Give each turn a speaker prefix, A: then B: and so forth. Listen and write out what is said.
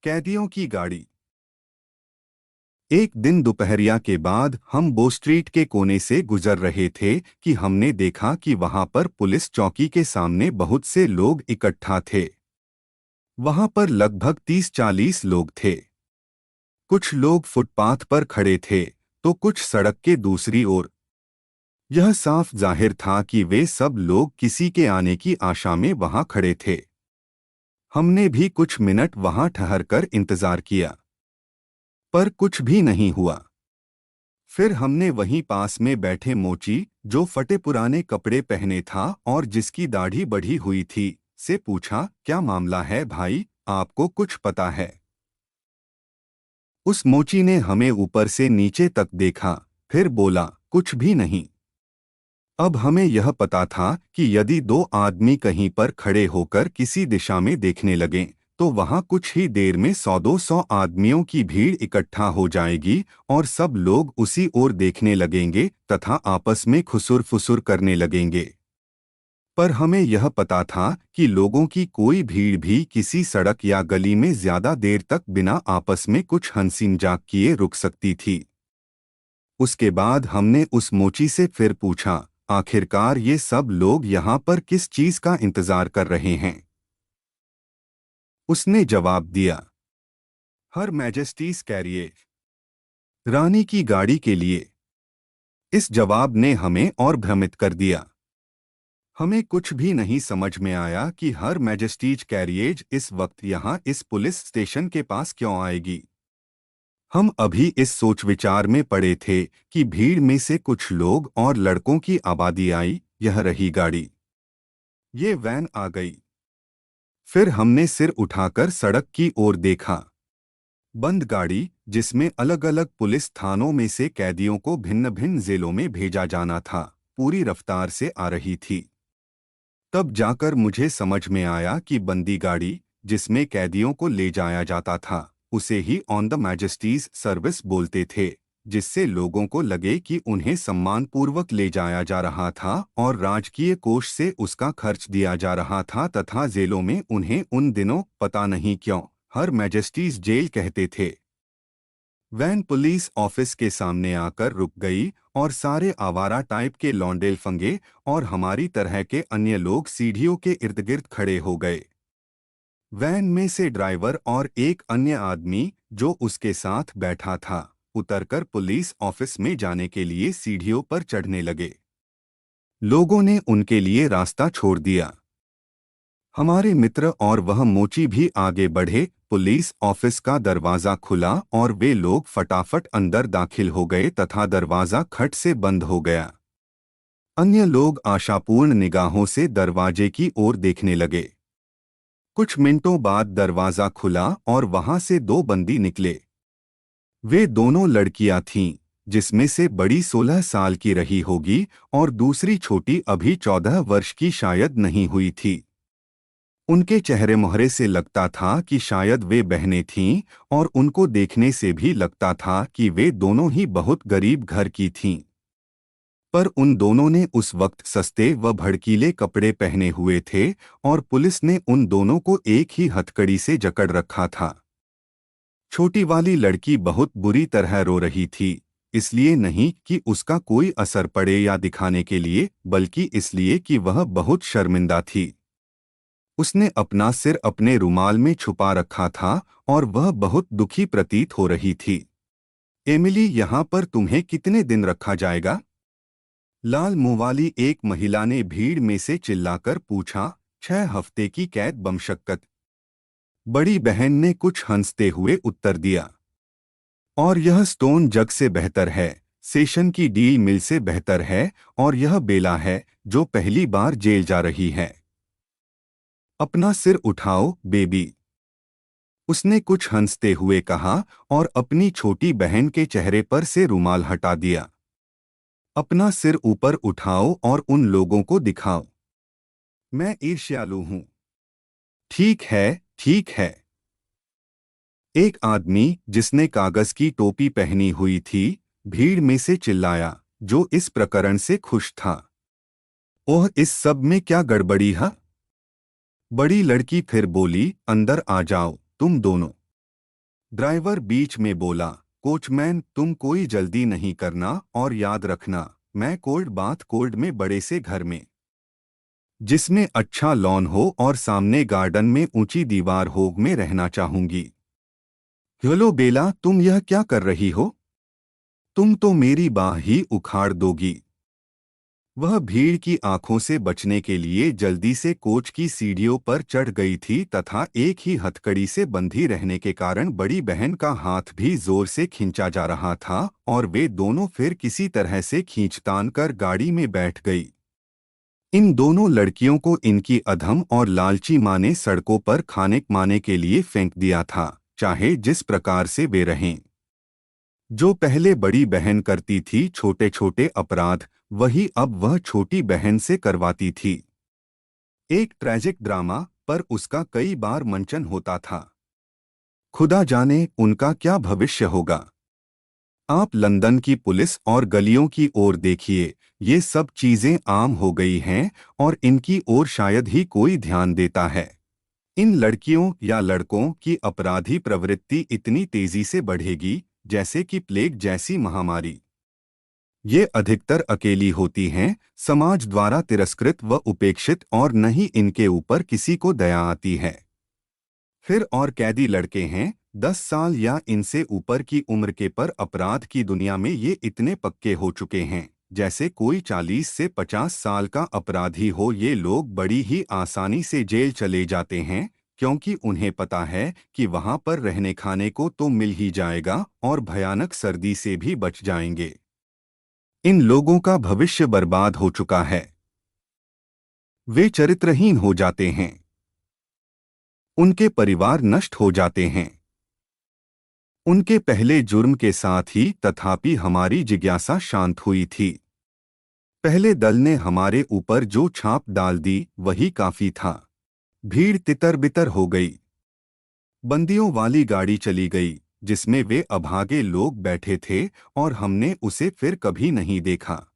A: कैदियों की गाड़ी। एक दिन दोपहरिया के बाद हम बो स्ट्रीट के कोने से गुजर रहे थे कि हमने देखा कि वहां पर पुलिस चौकी के सामने बहुत से लोग इकट्ठा थे। वहां पर लगभग 30-40 लोग थे। कुछ लोग फुटपाथ पर खड़े थे तो कुछ सड़क के दूसरी ओर। यह साफ जाहिर था कि वे सब लोग किसी के आने की आशा में वहां खड़े थे। हमने भी कुछ मिनट वहां ठहरकर इंतजार किया, पर कुछ भी नहीं हुआ। फिर हमने वहीं पास में बैठे मोची, जो फटे पुराने कपड़े पहने था और जिसकी दाढ़ी बढ़ी हुई थी, से पूछा, क्या मामला है भाई, आपको कुछ पता है? उस मोची ने हमें ऊपर से नीचे तक देखा, फिर बोला, कुछ भी नहीं। अब हमें यह पता था कि यदि दो आदमी कहीं पर खड़े होकर किसी दिशा में देखने लगें तो वहां कुछ ही देर में 100-200 आदमियों की भीड़ इकट्ठा हो जाएगी और सब लोग उसी ओर देखने लगेंगे तथा आपस में खुसुर फुसुर करने लगेंगे। पर हमें यह पता था कि लोगों की कोई भीड़ भी किसी सड़क या गली में ज्यादा देर तक बिना आपस में कुछ हंसी मजाक किए रुक सकती थी। उसके बाद हमने उस मोची से फिर पूछा, आखिरकार ये सब लोग यहाँ पर किस चीज का इंतजार कर रहे हैं? उसने जवाब दिया, हर मैजेस्टीज कैरियर, रानी की गाड़ी के लिए। इस जवाब ने हमें और भ्रमित कर दिया। हमें कुछ भी नहीं समझ में आया कि हर मैजेस्टीज कैरियज इस वक्त यहाँ इस पुलिस स्टेशन के पास क्यों आएगी। हम अभी इस सोच विचार में पड़े थे कि भीड़ में से कुछ लोग और लड़कों की आबादी आई। यह रही गाड़ी। ये वैन आ गई। फिर हमने सिर उठाकर सड़क की ओर देखा। बंद गाड़ी, जिसमें अलग अलग पुलिस थानों में से कैदियों को भिन्न भिन्न जेलों में भेजा जाना था, पूरी रफ्तार से आ रही थी। तब जाकर मुझे समझ में आया कि बंदी गाड़ी, जिसमें कैदियों को ले जाया जाता था, उसे ही ऑन द मैजेस्टीज सर्विस बोलते थे, जिससे लोगों को लगे कि उन्हें सम्मानपूर्वक ले जाया जा रहा था और राजकीय कोष से उसका खर्च दिया जा रहा था तथा जेलों में उन्हें उन दिनों पता नहीं क्यों हर मैजेस्टीज जेल कहते थे। वैन पुलिस ऑफिस के सामने आकर रुक गई और सारे आवारा टाइप के लौंडेल फंगे और हमारी तरह के अन्य लोग सीढ़ियों के इर्द गिर्द खड़े हो गए। वैन में से ड्राइवर और एक अन्य आदमी जो उसके साथ बैठा था, उतरकर पुलिस ऑफिस में जाने के लिए सीढ़ियों पर चढ़ने लगे। लोगों ने उनके लिए रास्ता छोड़ दिया। हमारे मित्र और वह मोची भी आगे बढ़े। पुलिस ऑफिस का दरवाजा खुला और वे लोग फटाफट अंदर दाखिल हो गए तथा दरवाजा खट से बंद हो गया। अन्य लोग आशापूर्ण निगाहों से दरवाजे की ओर देखने लगे। कुछ मिनटों बाद दरवाजा खुला और वहां से दो बंदी निकले। वे दोनों लड़कियां थीं, जिसमें से बड़ी 16 साल की रही होगी और दूसरी छोटी अभी 14 वर्ष की शायद नहीं हुई थी। उनके चेहरे मोहरे से लगता था कि शायद वे बहनें थीं और उनको देखने से भी लगता था कि वे दोनों ही बहुत गरीब घर की थीं। पर उन दोनों ने उस वक्त सस्ते व भड़कीले कपड़े पहने हुए थे और पुलिस ने उन दोनों को एक ही हथकड़ी से जकड़ रखा था। छोटी वाली लड़की बहुत बुरी तरह रो रही थी, इसलिए नहीं कि उसका कोई असर पड़े या दिखाने के लिए, बल्कि इसलिए कि वह बहुत शर्मिंदा थी। उसने अपना सिर अपने रुमाल में छुपा रखा था और वह बहुत दुखी प्रतीत हो रही थी। एमिली, यहाँ पर तुम्हें कितने दिन रखा जाएगा? लाल मुंह वाली एक महिला ने भीड़ में से चिल्लाकर पूछा। 6 हफ्ते की कैद बमशक्कत, बड़ी बहन ने कुछ हंसते हुए उत्तर दिया। और यह स्टोन जग से बेहतर है, सेशन की डील मिल से बेहतर है, और यह बेला है जो पहली बार जेल जा रही है। अपना सिर उठाओ बेबी, उसने कुछ हंसते हुए कहा और अपनी छोटी बहन के चेहरे पर से रुमाल हटा दिया। अपना सिर ऊपर उठाओ और उन लोगों को दिखाओ। मैं ईर्ष्यालु हूं। ठीक है, ठीक है। एक आदमी जिसने कागज की टोपी पहनी हुई थी, भीड़ में से चिल्लाया, जो इस प्रकरण से खुश था। ओह, इस सब में क्या गड़बड़ी है? बड़ी लड़की फिर बोली, अंदर आ जाओ तुम दोनों। ड्राइवर बीच में बोला, कोचमैन तुम कोई जल्दी नहीं करना और याद रखना मैं कोल्ड बाथ कोल्ड में बड़े से घर में जिसमें अच्छा लॉन हो और सामने गार्डन में ऊंची दीवार हो में रहना चाहूंगी। हेलो बेला, तुम यह क्या कर रही हो? तुम तो मेरी बाह ही उखाड़ दोगी। वह भीड़ की आंखों से बचने के लिए जल्दी से कोच की सीढ़ियों पर चढ़ गई थी तथा एक ही हथकड़ी से बंधी रहने के कारण बड़ी बहन का हाथ भी जोर से खींचा जा रहा था और वे दोनों फिर किसी तरह से खींचतान कर गाड़ी में बैठ गई। इन दोनों लड़कियों को इनकी अधम और लालची माँ ने सड़कों पर खाने कमाने के लिए फेंक दिया था, चाहे जिस प्रकार से वे रहें। जो पहले बड़ी बहन करती थी छोटे छोटे अपराध, वही अब वह छोटी बहन से करवाती थी। एक ट्रैजिक ड्रामा, पर उसका कई बार मंचन होता था। खुदा जाने उनका क्या भविष्य होगा। आप लंदन की पुलिस और गलियों की ओर देखिए, ये सब चीजें आम हो गई हैं और इनकी ओर शायद ही कोई ध्यान देता है। इन लड़कियों या लड़कों की अपराधी प्रवृत्ति इतनी तेजी से बढ़ेगी जैसे कि प्लेग जैसी महामारी। ये अधिकतर अकेली होती हैं, समाज द्वारा तिरस्कृत व उपेक्षित, और न ही इनके ऊपर किसी को दया आती है। फिर और कैदी लड़के हैं, 10 साल या इनसे ऊपर की उम्र के, पर अपराध की दुनिया में ये इतने पक्के हो चुके हैं जैसे कोई 40 से 50 साल का अपराधी हो। ये लोग बड़ी ही आसानी से जेल चले जाते हैं क्योंकि उन्हें पता है कि वहां पर रहने खाने को तो मिल ही जाएगा और भयानक सर्दी से भी बच जाएंगे। इन लोगों का भविष्य बर्बाद हो चुका है। वे चरित्रहीन हो जाते हैं, उनके परिवार नष्ट हो जाते हैं। उनके पहले जुर्म के साथ ही तथापि हमारी जिज्ञासा शांत हुई थी। पहले दल ने हमारे ऊपर जो छाप डाल दी वही काफी था। भीड़ तितर बितर हो गई। बंदियों वाली गाड़ी चली गई जिसमें वे अभागे लोग बैठे थे और हमने उसे फिर कभी नहीं देखा।